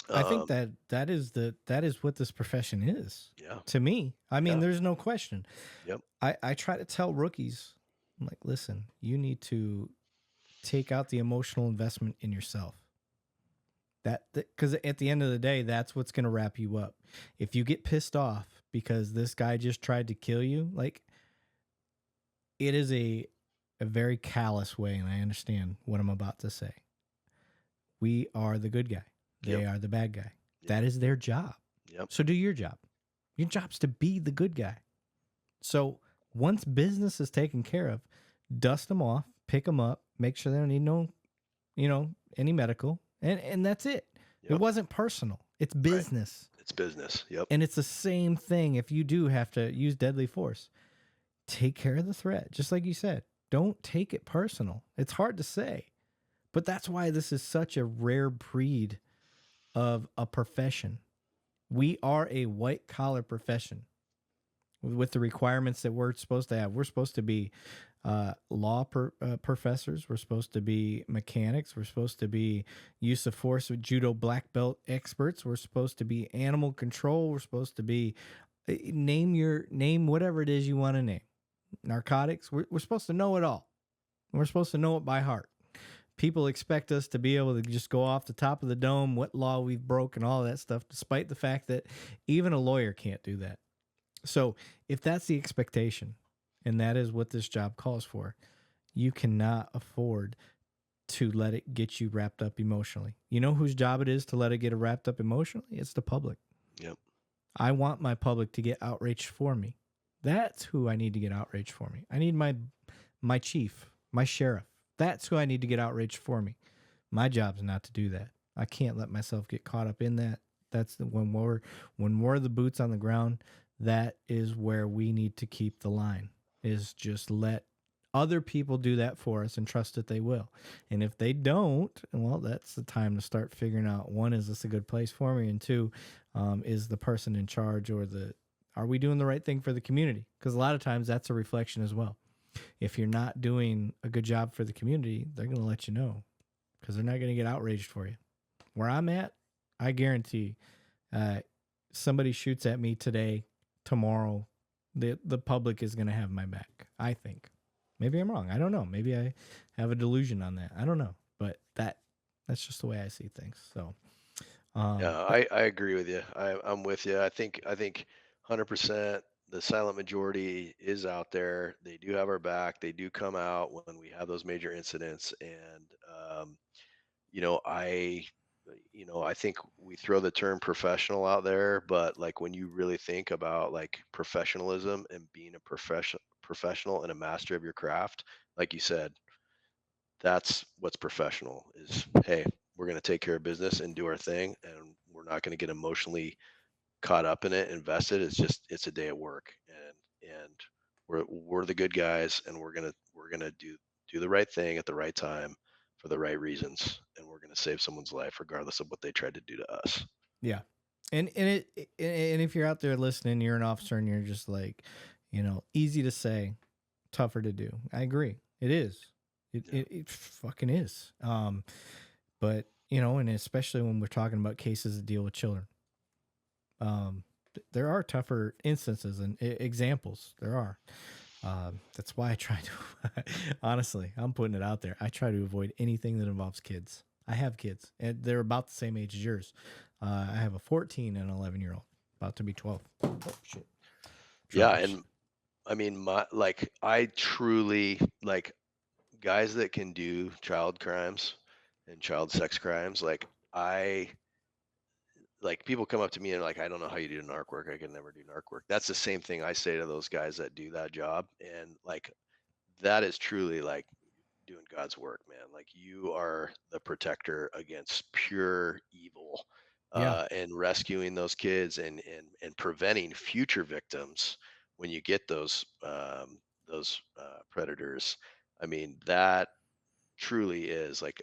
I think Um, that is what this profession is yeah, to me. I mean, yeah, there's no question. yep, I try to tell rookies, I'm like, listen, you need to take out the emotional investment in yourself. That because at the end of the day, that's what's going to wrap you up. If you get pissed off because this guy just tried to kill you, like it is a very callous way, and I understand what I'm about to say. We are the good guy. yep, They are the bad guy. yep, That is their job. yep, So do your job. Your job's to be the good guy. So once business is taken care of, dust them off, pick them up, make sure they don't need no, any medical, and that's it. It yep. wasn't personal. It's Right. business. It's business. Yep. And it's the same thing if you do have to use deadly force. Take care of the threat, just like you said. Don't take it personal. It's hard to say, but that's why this is such a rare breed of a profession. We are a white collar profession with the requirements that we're supposed to have. We're supposed to be professors. We're supposed to be mechanics. We're supposed to be use of force with judo black belt experts. We're supposed to be animal control. We're supposed to be name whatever it is you want to name. Narcotics. We're supposed to know it all. We're supposed to know it by heart. People expect us to be able to just go off the top of the dome what law we've broken, all that stuff, despite the fact that even a lawyer can't do that. So if that's the expectation, and that is what this job calls for, you cannot afford to let it get you wrapped up emotionally. You know whose job it is to let it get wrapped up emotionally? It's the public. Yep. I want my public to get outraged for me. That's who I need to get outraged for me. I need my chief, my sheriff. That's who I need to get outraged for me. My job's not to do that. I can't let myself get caught up in that. When we're the boots on the ground. That is where we need to keep the line. Is just let other people do that for us and trust that they will. And if they don't, well, that's the time to start figuring out, one, is this a good place for me? And two, is the person in charge are we doing the right thing for the community? Because a lot of times that's a reflection as well. If you're not doing a good job for the community, they're going to let you know because they're not going to get outraged for you. Where I'm at, I guarantee uh, somebody shoots at me today, tomorrow, the public is going to have my back. I think. Maybe I'm wrong. I don't know. Maybe I have a delusion on that. I don't know. But that's just the way I see things. So, Yeah, but I agree with you. I'm with you. I think 100% the silent majority is out there. They do have our back. They do come out when we have those major incidents. And you know, I think we throw the term professional out there, but like when you really think about like professionalism and being a professional and a master of your craft, like you said, that's what's professional is, hey, we're going to take care of business and do our thing, and we're not going to get emotionally caught up in it, invested. It's a day at work, and we're the good guys, and we're gonna do the right thing at the right time for the right reasons, and we're gonna save someone's life regardless of what they tried to do to us. yeah, and if you're out there listening, you're an officer, and you're just like, easy to say, tougher to do. I agree. It is. Yeah. It fucking is. But and especially when we're talking about cases that deal with children, there are tougher instances and examples. There are. That's why I try to. Honestly, I'm putting it out there. I try to avoid anything that involves kids. I have kids, and they're about the same age as yours. I have a 14 and an 11-year-old, about to be 12. Oh shit! Yeah, Truckers. and I mean, I truly like guys that can do child crimes and child sex crimes. Like people come up to me and like, I don't know how you do narc work. I can never do narc work. That's the same thing I say to those guys that do that job. And like that is truly like doing God's work, man. Like you are the protector against pure evil, Yeah. and rescuing those kids and preventing future victims when you get those predators. I mean, that truly is like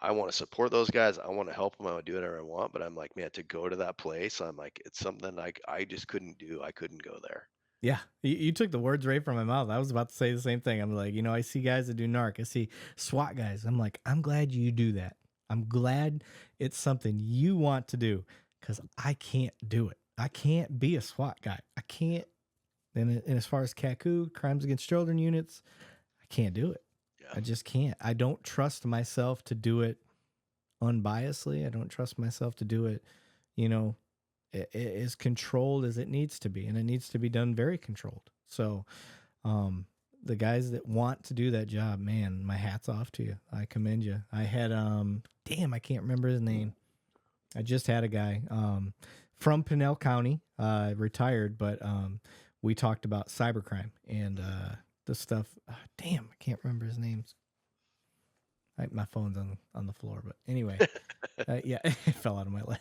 I want to support those guys. I want to help them. I would do whatever I want, but I'm like, man, to go to that place, I'm like, it's something like I just couldn't do. I couldn't go there. Yeah, you took the words right from my mouth. I was about to say the same thing. I'm like, I see guys that do narc. I see SWAT guys. I'm like, I'm glad you do that. I'm glad it's something you want to do, because I can't do it. I can't be a SWAT guy. I can't. And as far as CACU, crimes against children units, I can't do it. Yeah. I just can't. I don't trust myself to do it unbiasedly. I don't trust myself to do it, as controlled as it needs to be. And it needs to be done very controlled. So, the guys that want to do that job, man, my hat's off to you. I commend you. I had, I can't remember his name. I just had a guy, from Pinell County, retired, but, we talked about cybercrime and, the stuff. I can't remember his name. My phone's on the floor, but anyway, yeah, it fell out of my lap.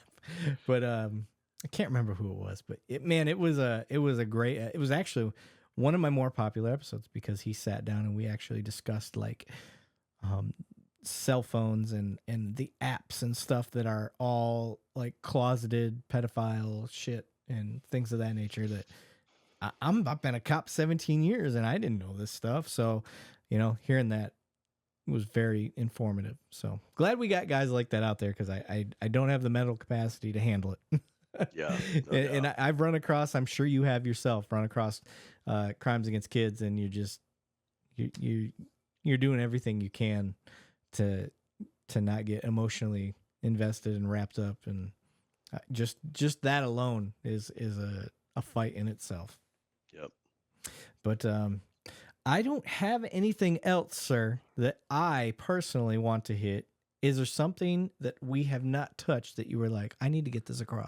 But I can't remember who it was. But it was a great. It was actually one of my more popular episodes because he sat down and we actually discussed like cell phones and the apps and stuff that are all like closeted pedophile shit and things of that nature. That I've been a cop 17 years and I didn't know this stuff. So, hearing that was very informative. So glad we got guys like that out there, because I don't have the mental capacity to handle it. Yeah. No and doubt. I've run across, I'm sure you have yourself run across crimes against kids, and you're doing everything you can to not get emotionally invested and wrapped up, and just that alone is a fight in itself. Yep. But I don't have anything else, sir, that I personally want to hit. Is there something that we have not touched that you were like, I need to get this across?